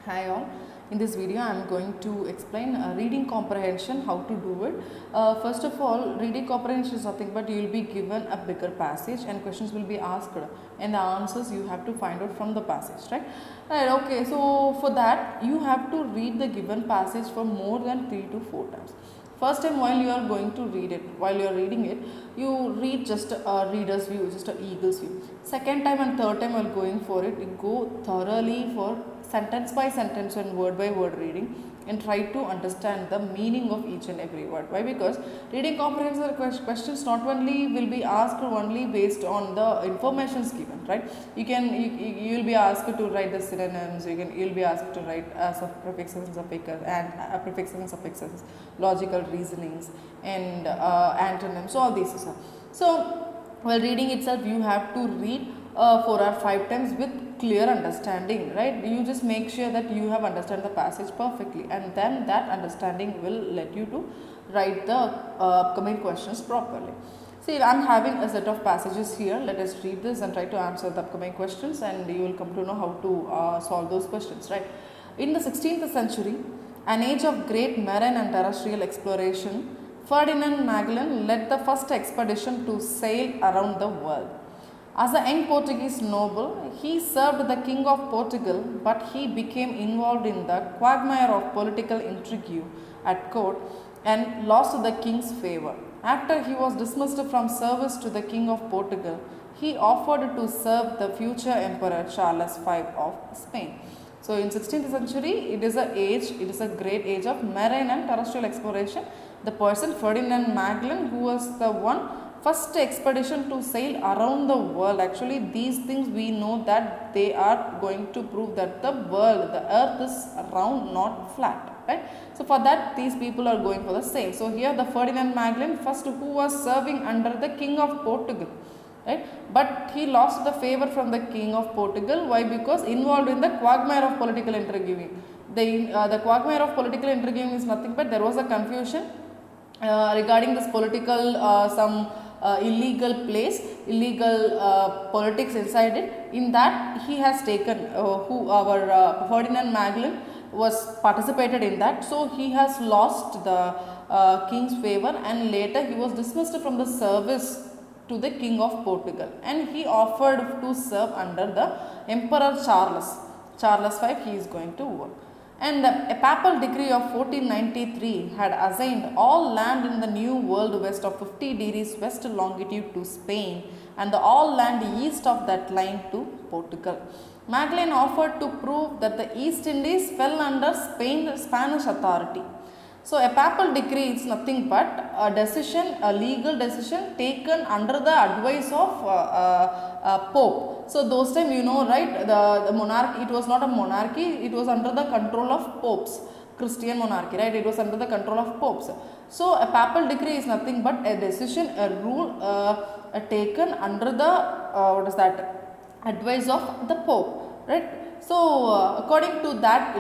Hi all. In this video I am going to explain reading comprehension, how to do it. First of all, reading comprehension is nothing but you will be given a bigger passage and questions will be asked and the answers you have to find out from the passage, right? Right, okay, so for that you have to read the given passage for more than 3 to 4 times. First time while you are going to read it, while you are reading it, you read just a reader's view, just a eagle's view. Second time and third time while going for it, you go thoroughly for sentence by sentence and word by word reading and try to understand the meaning of each and every word. Why? Because reading comprehension questions not only will be asked only based on the informations given, right? You will be asked to write the synonyms, you'll be asked to write prefixes and suffixes and prefixes and suffixes, logical reasonings and antonyms, so all these stuff. So while reading itself you have to read 4 or 5 times with clear understanding, right? You just make sure that you have understand the passage perfectly and then that understanding will let you to write the upcoming questions properly. See, I am having a set of passages here. Let us read this and try to answer the upcoming questions and you will come to know how to solve those questions, right? In the 16th century, an age of great marine and terrestrial exploration, Ferdinand Magellan led the first expedition to sail around the world. As a young Portuguese noble, he served the King of Portugal, but he became involved in the quagmire of political intrigue at court and lost the king's favor. After he was dismissed from service to the King of Portugal, he offered to serve the future Emperor Charles V of Spain. So in 16th century, it is a great age of marine and terrestrial exploration. The person Ferdinand Magellan, who was the first expedition to sail around the world. Actually, these things we know that they are going to prove that the earth is round, not flat, right? So for that, these people are going for the same. So here the Ferdinand Magellan, first who was serving under the King of Portugal, right? But he lost the favor from the King of Portugal. Why? Because involved in the quagmire of political intrigue. The quagmire of political intrigue is nothing but there was a confusion regarding this political illegal politics inside it. In that he has taken Ferdinand Magellan was participated in that. So he has lost the king's favor and later he was dismissed from the service to the King of Portugal and he offered to serve under the Emperor Charles V. He is going to work. And a papal decree of 1493 had assigned all land in the New World west of 50 degrees west longitude to Spain and the all land east of that line to Portugal. Magellan offered to prove that the East Indies fell under Spanish authority. So a papal decree is nothing but a legal decision taken under the advice of Pope. So those time you know, right, the monarchy, it was not a monarchy, it was under the control of popes, Christian monarchy, right? It was under the control of popes. So a papal decree is nothing but a decision, a rule taken under the advice of the Pope, right? So according to that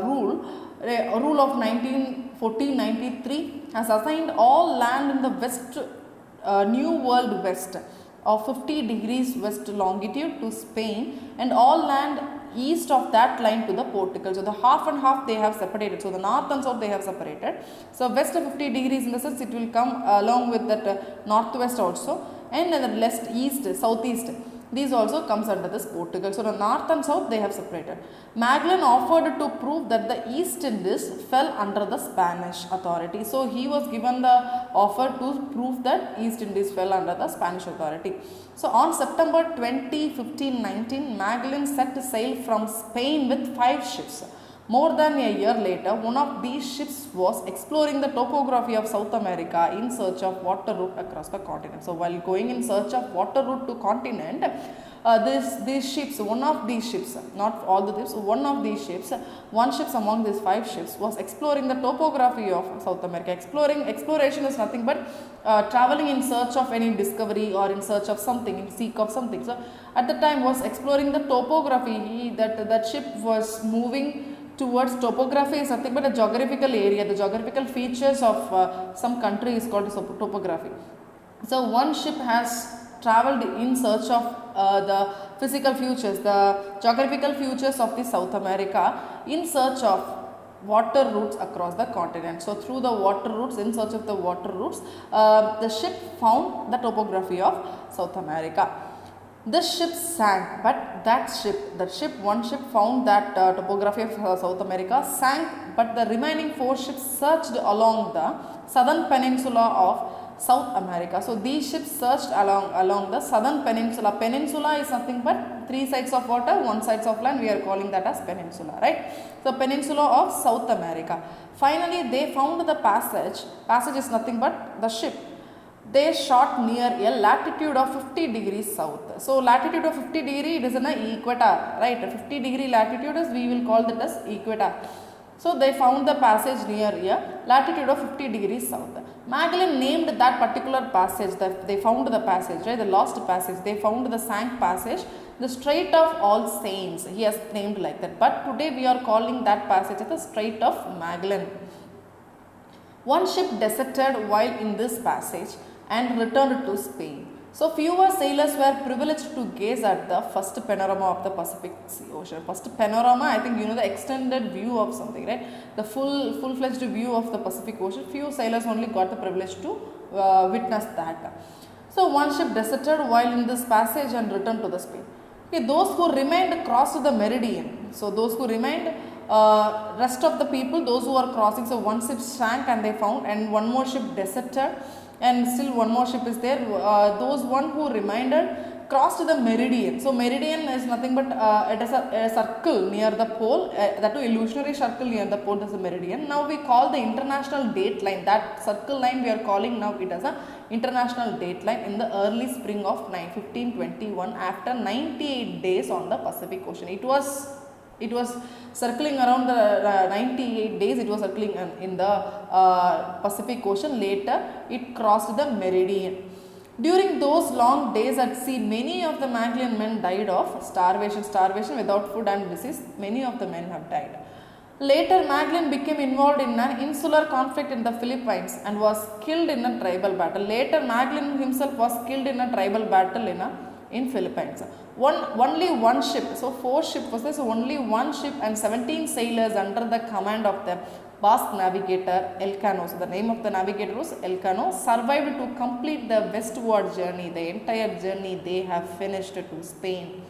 rule, a rule of 1493 has assigned all land in the west, New World west of 50 degrees west longitude to Spain and all land east of that line to the Portugal. So the half and half they have separated. So the north and south they have separated. So west of 50 degrees in the sense it will come along with that northwest also, and the west, east, southeast. These also comes under this Portugal. So the north and south they have separated. Magellan offered to prove that the East Indies fell under the Spanish authority. So he was given the offer to prove that East Indies fell under the Spanish authority. So on September 20, 1519, Magellan set sail from Spain with 5 ships. More than a year later, one of these ships was exploring the topography of South America in search of water route across the continent. So while going in search of water route to continent, these ships, one of these ships, not all the ships, one of these ships, one ship among these 5 ships was exploring the topography of South America. Exploration is nothing but traveling in search of any discovery or in search of something, in seek of something. So at the time was exploring the topography. That ship was moving towards topography is nothing but a geographical area. The geographical features of some country is called topography. So one ship has traveled in search of the physical features, the geographical features of the South America in search of water routes across the continent. So through the water routes, in search of the water routes, the ship found the topography of South America. This ship sank, but one ship found that topography of South America sank, but the remaining 4 ships searched along the southern peninsula of South America. So these ships searched along the southern peninsula. Peninsula is nothing but 3 sides of water, 1 side of land. We are calling that as peninsula, right? So peninsula of South America. Finally, they found the passage. Passage is nothing but the ship. They shot near a latitude of 50 degrees south. So latitude of 50 degree, it is in an equator, right? 50 degree latitude is, we will call that as equator. So they found the passage near a latitude of 50 degrees south. Magellan named that particular passage, that they found the passage, right? The lost passage. They found the sank passage, the Strait of All Saints. He has named like that. But today we are calling that passage as the Strait of Magellan. One ship deserted while in this passage and returned to Spain. So fewer sailors were privileged to gaze at the first panorama of the Pacific Ocean. First panorama, I think you know, the extended view of something, right? The full-fledged view of the Pacific Ocean. Few sailors only got the privilege to witness that. So one ship deserted while in this passage and returned to the Spain. Okay, those who remained crossed the meridian. So those who remained, rest of the people, those who are crossing, so one ship sank and they found, and one more ship deserted, and still one more ship is there. Those one who remained crossed the meridian. So meridian is nothing but it is a circle near the pole, that too illusionary circle near the pole is a meridian. Now we call the international date line, that circle line we are calling now it as a international date line in the early spring of 1521 after 98 days on the Pacific Ocean. It was circling around the 98 days, it was circling in the Pacific Ocean. Later, it crossed the meridian. During those long days at sea, many of the Magellan men died of starvation without food and disease. Many of the men have died. Later, Magellan became involved in an insular conflict in the Philippines and was killed in a tribal battle. Later, Magellan himself was killed in a tribal battle in Philippines. Only one ship, so 4 ships was there, so only one ship and 17 sailors under the command of the Basque navigator Elcano. So the name of the navigator was Elcano, survived to complete the westward journey. The entire journey they have finished to Spain.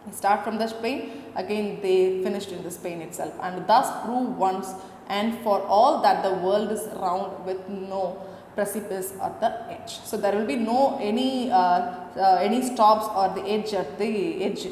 They start from the Spain, again they finished in the Spain itself, and thus prove once and for all that the world is round with no precipice at the edge. So there will be no any stops or the edge at the edge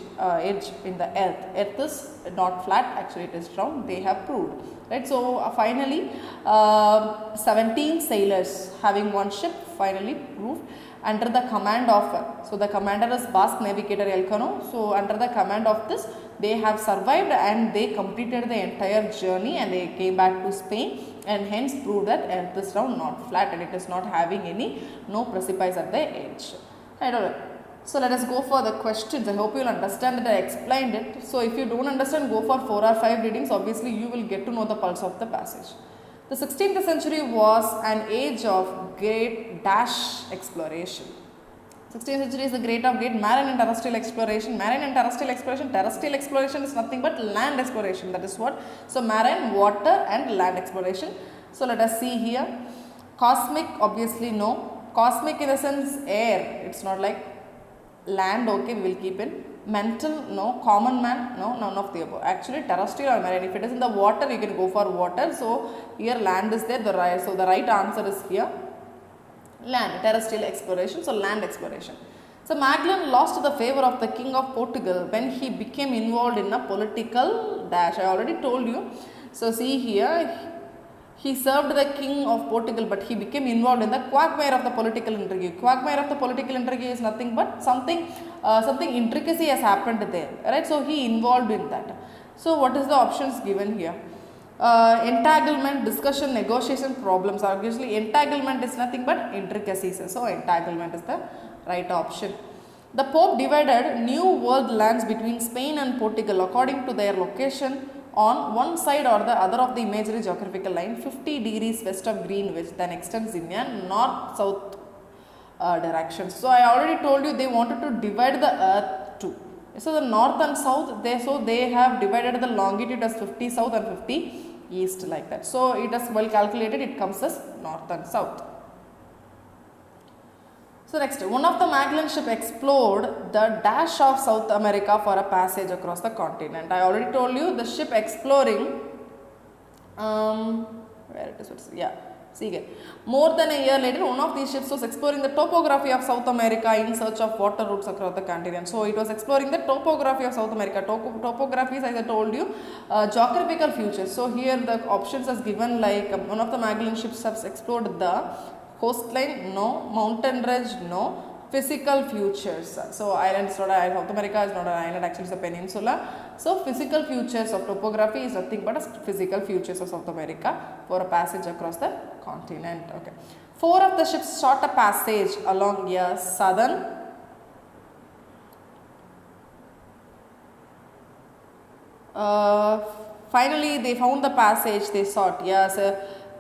in the earth. Earth is not flat, actually it is round. They have proved, right? So finally 17 sailors having one ship finally proved under the command of, so the commander is Basque navigator Elcano. So under the command of this, they have survived and they completed the entire journey and they came back to Spain, and hence proved that earth is round, not flat, and it is not having no precipice at the edge. Right. So let us go for the questions. I hope you will understand that I explained it. So if you don't understand, go for 4 or 5 readings. Obviously you will get to know the pulse of the passage. The 16th century was an age of great exploration. 16th century is the great marine and terrestrial exploration. Marine and terrestrial exploration is nothing but land exploration. That is what? So marine, water and land exploration. So let us see here. Cosmic, obviously no. Cosmic in the sense air. It's not like land, okay, we will keep in. Mental, no. Common man, no, none of the above. Actually terrestrial or marine. If it is in the water, you can go for water. So here land is there. So the right answer is here. Land, terrestrial exploration, so land exploration. So Magellan lost the favor of the King of Portugal when he became involved in a political dash. I already told you. So see here, he served the King of Portugal, but he became involved in the quagmire of the political intrigue. Quagmire of the political intrigue is nothing but something intricacy has happened there, right? So he involved in that. So what is the options given here? Entanglement, discussion, negotiation, problems. Obviously entanglement is nothing but intricacies, so entanglement is the right option. The Pope divided New World lands between Spain and Portugal according to their location on one side or the other of the imaginary geographical line 50 degrees west of Greenwich, then extends in a north-south direction. So I already told you they wanted to divide the earth too. So the north and south, they have divided the longitude as 50 south and 50 east like that. So it is well calculated, it comes as north and south. So next, one of the Magellan ship explored the dash of South America for a passage across the continent. I already told you the ship exploring, where it is, yeah, see again. More than a year later, one of these ships was exploring the topography of South America in search of water routes across the continent. So it was exploring the topography of South America. Topography is, as I told you, geographical features. So here the options as given, like one of the Magellan ships has explored the coastline, no. Mountain range, no. Physical features. So island is not a, South America is not an island, actually it's a peninsula. So physical features of topography is nothing but a physical features of South America for a passage across the continent. Okay. 4 of the ships sought a passage along a southern finally they found the passage they sought. Yes,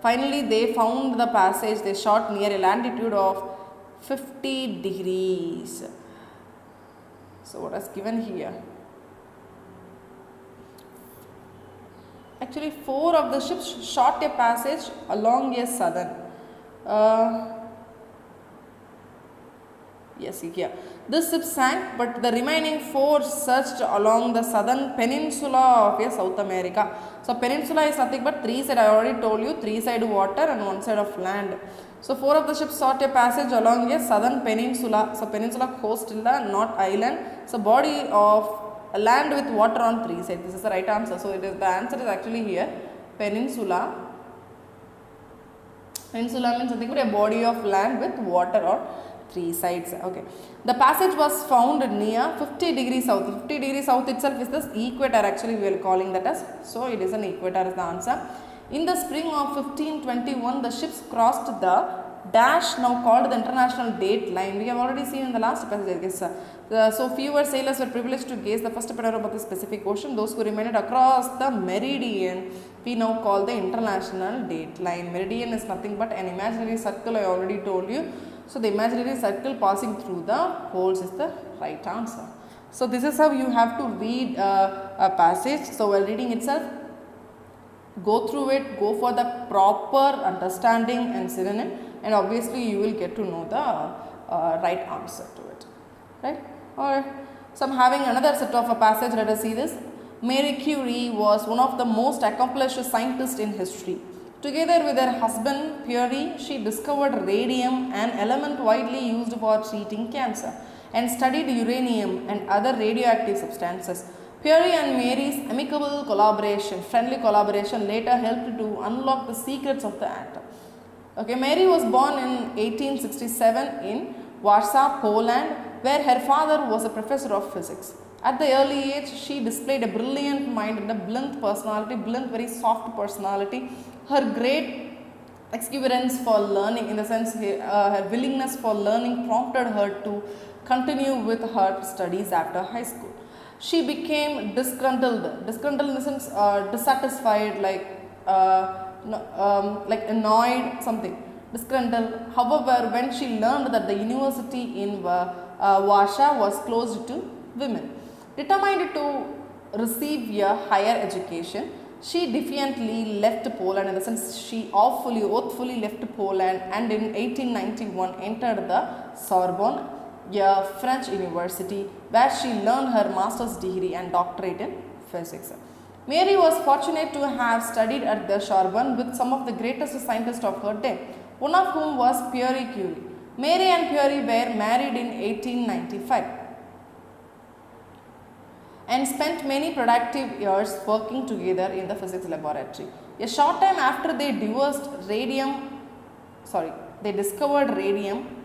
finally they found the passage they sought near a latitude of 50 degrees. So what is given here? Actually 4 of the ships sought a passage along a southern. Yes, here. This ship sank, but the remaining 4 searched along the southern peninsula of South America. So peninsula is nothing but 3 side. I already told you 3 side water and 1 side of land. So 4 of the ships sought a passage along a southern peninsula. So peninsula coastilla, not island. So body of land with water on 3 sides. This is the right answer. So it is, the answer is actually here peninsula. Peninsula means nothing but a body of land with water on 3 sides. Okay. The passage was found near 50 degrees south. 50 degrees south itself is the equator, actually we are calling that as. So it is an equator is the answer. In the spring of 1521, the ships crossed the dash, now called the international date line. We have already seen in the last passage, I guess. So fewer sailors were privileged to gaze the first panorama of the Pacific Ocean. Those who remained across the meridian, we now call the international date line. Meridian is nothing but an imaginary circle, I already told you. So the imaginary circle passing through the poles is the right answer. So this is how you have to read a passage. So while reading itself, go through it, go for the proper understanding and synonym, and obviously you will get to know the right answer to it, right? Or so I'm having another set of a passage. Let us see this. Marie Curie was one of the most accomplished scientists in history. Together with her husband Pierre, she discovered radium, an element widely used for treating cancer, and studied uranium and other radioactive substances. Pierre and Mary's amicable collaboration, friendly collaboration, later helped to unlock the secrets of the atom. Okay, Mary was born in 1867 in Warsaw, Poland, where her father was a professor of physics. At the early age, she displayed a brilliant mind and a blunt personality, very soft personality. Her great exuberance for learning, in the sense her willingness for learning, prompted her to continue with her studies after high school. She became disgruntled in the sense dissatisfied, like annoyed, something, disgruntled. However, when she learned that the university in Warsaw was closed to women, determined to receive a higher education, she defiantly left Poland, in the sense she oathfully left Poland, and in 1891 entered the Sorbonne, a French university, where she learned her master's degree and doctorate in physics. Mary was fortunate to have studied at the Sorbonne with some of the greatest scientists of her day, one of whom was Pierre Curie. Mary and Pierre were married in 1895 and spent many productive years working together in the physics laboratory. A short time after they discovered radium,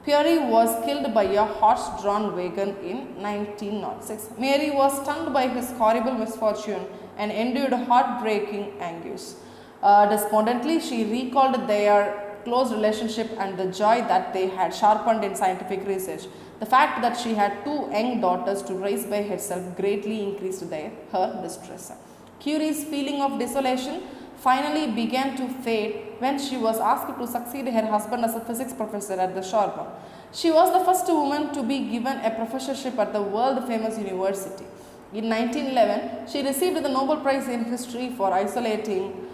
Pierre was killed by a horse-drawn wagon in 1906. Mary was stunned by his horrible misfortune and endured heartbreaking anguish. Despondently, she recalled their close relationship and the joy that they had sharpened in scientific research. The fact that she had 2 young daughters to raise by herself greatly increased her distress. Curie's feeling of desolation finally began to fade when she was asked to succeed her husband as a physics professor at the Sorbonne. She was the first woman to be given a professorship at the world famous university. In 1911, she received the Nobel Prize in History for isolating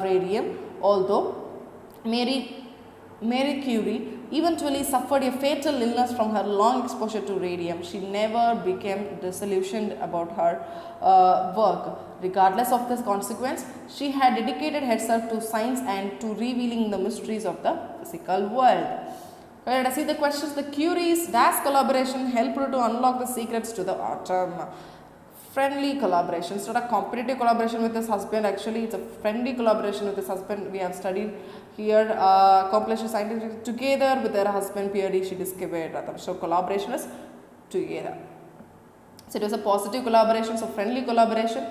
radium, although Marie Curie eventually suffered a fatal illness from her long exposure to radium. She never became disillusioned about her work. Regardless of this consequence, she had dedicated herself to science and to revealing the mysteries of the physical world. Let us see the questions. The Curie's DAS collaboration helped her to unlock the secrets to the atom. Friendly collaboration. It's not a competitive collaboration with his husband. Actually, it's a friendly collaboration with his husband. We have studied here compilation scientific together with her husband PhD. She discovered atom. So collaboration is together. So it was a positive collaboration. So friendly collaboration.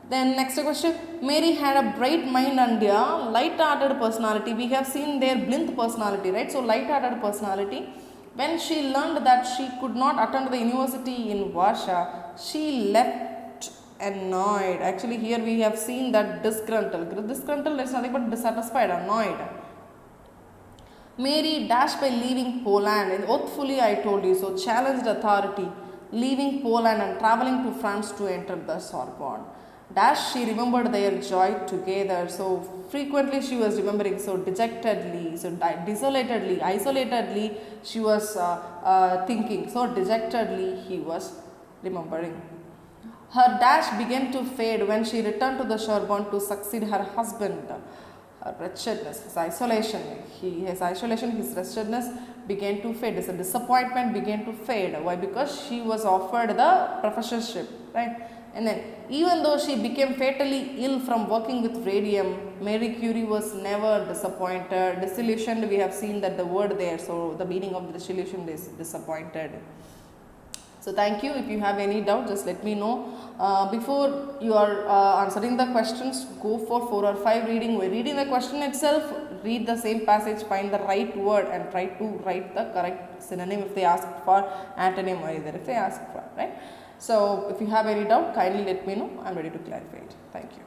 Then next question. Mary had a bright mind and a light-hearted personality. We have seen their blinth personality, right? So light-hearted personality. When she learned that she could not attend the university in Warsaw, she left annoyed. Actually, here we have seen that disgruntled. Disgruntled is nothing but dissatisfied, annoyed. Mary dashed by leaving Poland, and oathfully I told you, so challenged authority, leaving Poland and traveling to France to enter the Sorbonne. Dash, she remembered their joy together. So frequently she was remembering, so dejectedly, so desolatedly, isolatedly she was thinking, so dejectedly he was remembering. Her dash began to fade when she returned to the Sorbonne to succeed her husband. Her wretchedness, his isolation, his wretchedness began to fade. His disappointment began to fade. Why? Because she was offered the professorship, right? And then, even though she became fatally ill from working with radium, Marie Curie was never disappointed. Disillusioned, we have seen that the word there. So, the meaning of the disillusion is disappointed. So, thank you. If you have any doubt, just let me know. Before you are answering the questions, go for 4 or 5 reading. While reading the question itself, read the same passage, find the right word and try to write the correct synonym if they ask for, antonym or either if they ask for, right? So, if you have any doubt, kindly let me know. I am ready to clarify it. Thank you.